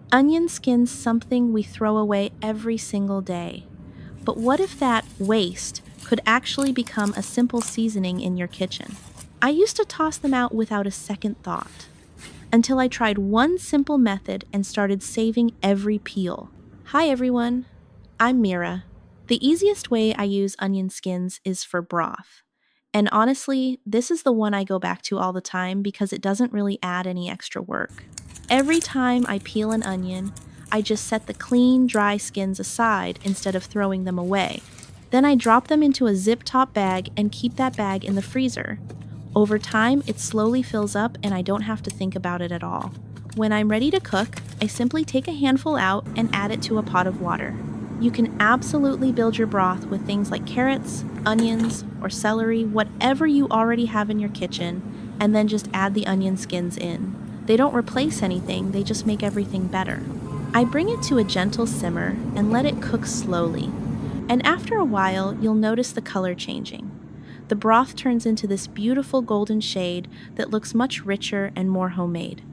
Onion skin's something we throw away every single day. But what if that waste could actually become a simple seasoning in your kitchen? I used to toss them out without a second thought, until I tried one simple method and started saving every peel. Hi everyone, I'm Mira. The easiest way I use onion skins is for broth. And honestly, this is the one I go back to all the time because it doesn't really add any extra work. Every time I peel an onion, I just set the clean, dry skins aside instead of throwing them away. Then I drop them into a zip top bag and keep that bag in the freezer. Over time, it slowly fills up and I don't have to think about it at all. When I'm ready to cook, I simply take a handful out and add it to a pot of water. You can absolutely build your broth with things like carrots, onions, or celery, whatever you already have in your kitchen, and then just add the onion skins in. They don't replace anything, they just make everything better. I bring it to a gentle simmer and let it cook slowly. And after a while, you'll notice the color changing. The broth turns into this beautiful golden shade that looks much richer and more homemade.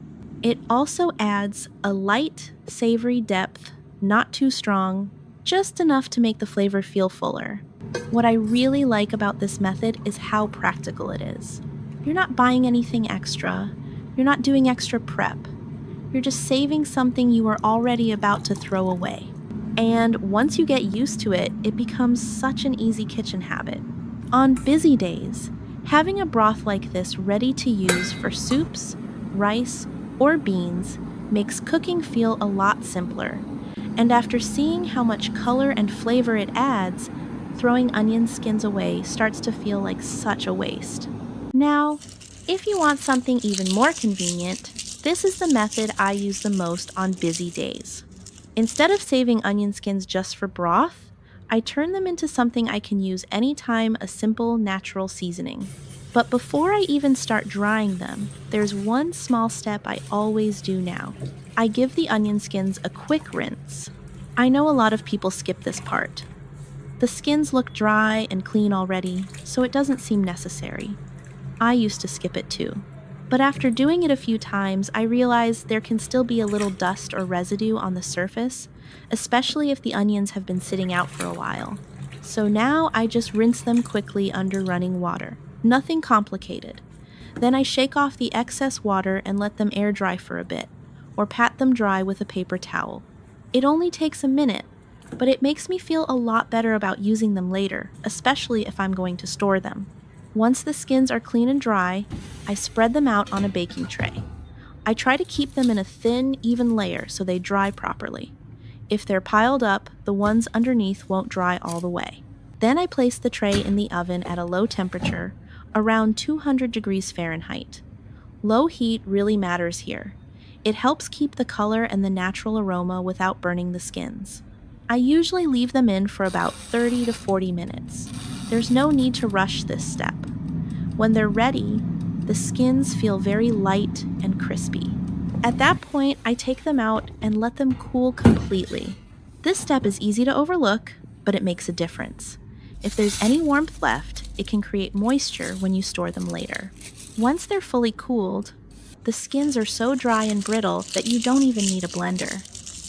It also adds a light, savory depth, not too strong, just enough to make the flavor feel fuller. What I really like about this method is how practical it is. You're not buying anything extra, you're not doing extra prep. You're just saving something you were already about to throw away. And once you get used to it, it becomes such an easy kitchen habit. On busy days, having a broth like this ready to use for soups, rice, or beans makes cooking feel a lot simpler. And after seeing how much color and flavor it adds, throwing onion skins away starts to feel like such a waste. Now, if you want something even more convenient, this is the method I use the most on busy days. Instead of saving onion skins just for broth, I turn them into something I can use anytime a simple, natural seasoning. But before I even start drying them, there's one small step I always do now. I give the onion skins a quick rinse. I know a lot of people skip this part. The skins look dry and clean already, so it doesn't seem necessary. I used to skip it too. But after doing it a few times, I realized there can still be a little dust or residue on the surface, especially if the onions have been sitting out for a while. So now I just rinse them quickly under running water. Nothing complicated. Then I shake off the excess water and let them air dry for a bit, or pat them dry with a paper towel. It only takes a minute, but it makes me feel a lot better about using them later, especially if I'm going to store them. Once the skins are clean and dry, I spread them out on a baking tray. I try to keep them in a thin, even layer so they dry properly. If they're piled up, the ones underneath won't dry all the way. Then I place the tray in the oven at a low temperature, around 200 degrees Fahrenheit. Low heat really matters here. It helps keep the color and the natural aroma without burning the skins. I usually leave them in for about 30 to 40 minutes. There's no need to rush this step. When they're ready, the skins feel very light and crispy. At that point, I take them out and let them cool completely. This step is easy to overlook, but it makes a difference. If there's any warmth left, it can create moisture when you store them later. Once they're fully cooled, the skins are so dry and brittle that you don't even need a blender.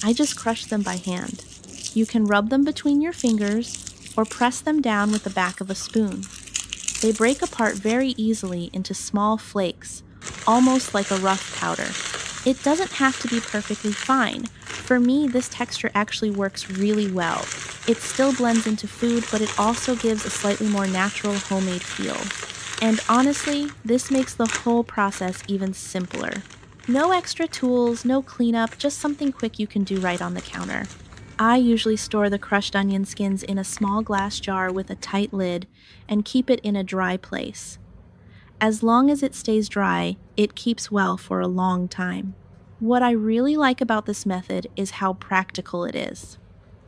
I just crush them by hand. You can rub them between your fingers or press them down with the back of a spoon. They break apart very easily into small flakes, almost like a rough powder. It doesn't have to be perfectly fine. For me, this texture actually works really well. It still blends into food, but it also gives a slightly more natural homemade feel. And honestly, this makes the whole process even simpler. No extra tools, no cleanup, just something quick you can do right on the counter. I usually store the crushed onion skins in a small glass jar with a tight lid and keep it in a dry place. As long as it stays dry, it keeps well for a long time. What I really like about this method is how practical it is.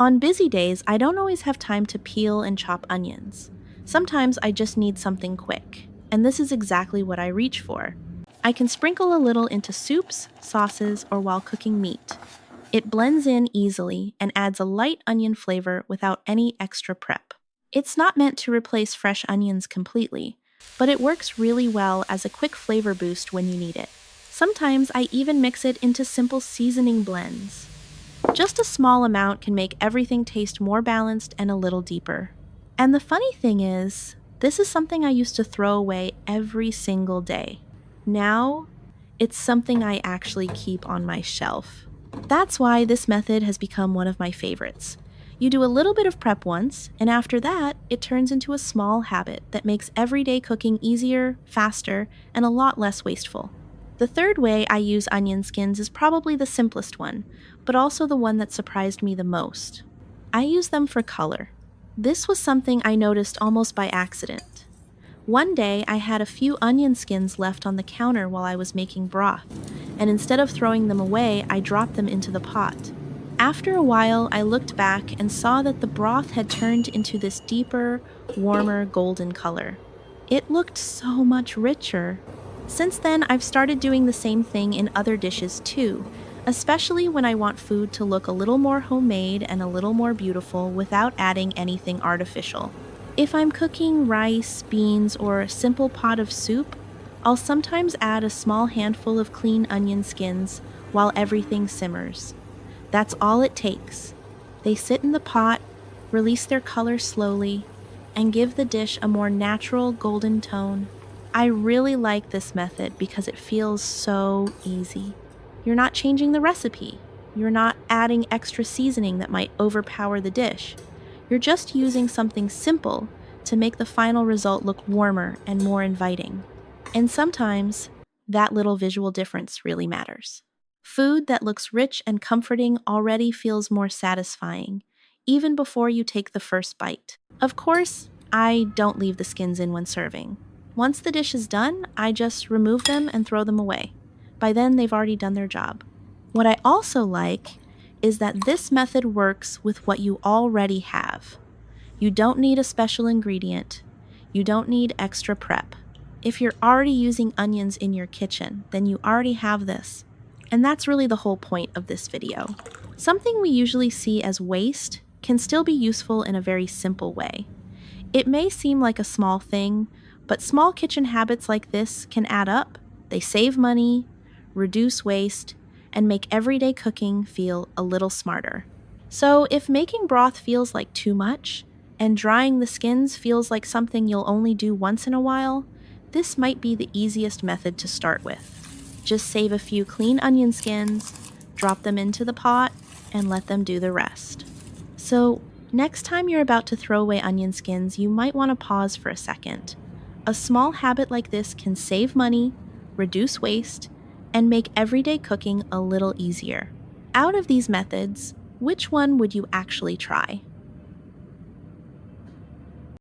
On busy days, I don't always have time to peel and chop onions. Sometimes I just need something quick, and this is exactly what I reach for. I can sprinkle a little into soups, sauces, or while cooking meat. It blends in easily and adds a light onion flavor without any extra prep. It's not meant to replace fresh onions completely, but it works really well as a quick flavor boost when you need it. Sometimes I even mix it into simple seasoning blends. Just a small amount can make everything taste more balanced and a little deeper. And the funny thing is, this is something I used to throw away every single day. Now, it's something I actually keep on my shelf. That's why this method has become one of my favorites. You do a little bit of prep once, and after that, it turns into a small habit that makes everyday cooking easier, faster, and a lot less wasteful. The third way I use onion skins is probably the simplest one, but also the one that surprised me the most. I use them for color. This was something I noticed almost by accident. One day, I had a few onion skins left on the counter while I was making broth, and instead of throwing them away, I dropped them into the pot. After a while, I looked back and saw that the broth had turned into this deeper, warmer golden color. It looked so much richer. Since then, I've started doing the same thing in other dishes too, especially when I want food to look a little more homemade and a little more beautiful without adding anything artificial. If I'm cooking rice, beans, or a simple pot of soup, I'll sometimes add a small handful of clean onion skins while everything simmers. That's all it takes. They sit in the pot, release their color slowly, and give the dish a more natural golden tone. I really like this method because it feels so easy. You're not changing the recipe. You're not adding extra seasoning that might overpower the dish. You're just using something simple to make the final result look warmer and more inviting. And sometimes, that little visual difference really matters. Food that looks rich and comforting already feels more satisfying, even before you take the first bite. Of course, I don't leave the skins in when serving. Once the dish is done, I just remove them and throw them away. By then, they've already done their job. What I also like is that this method works with what you already have. You don't need a special ingredient. You don't need extra prep. If you're already using onions in your kitchen, then you already have this. And that's really the whole point of this video. Something we usually see as waste can still be useful in a very simple way. It may seem like a small thing, but small kitchen habits like this can add up. They save money, reduce waste, and make everyday cooking feel a little smarter. So if making broth feels like too much, and drying the skins feels like something you'll only do once in a while, this might be the easiest method to start with. Just save a few clean onion skins, drop them into the pot, and let them do the rest. So next time you're about to throw away onion skins, you might want to pause for a second. A small habit like this can save money, reduce waste, and make everyday cooking a little easier. Out of these methods, which one would you actually try?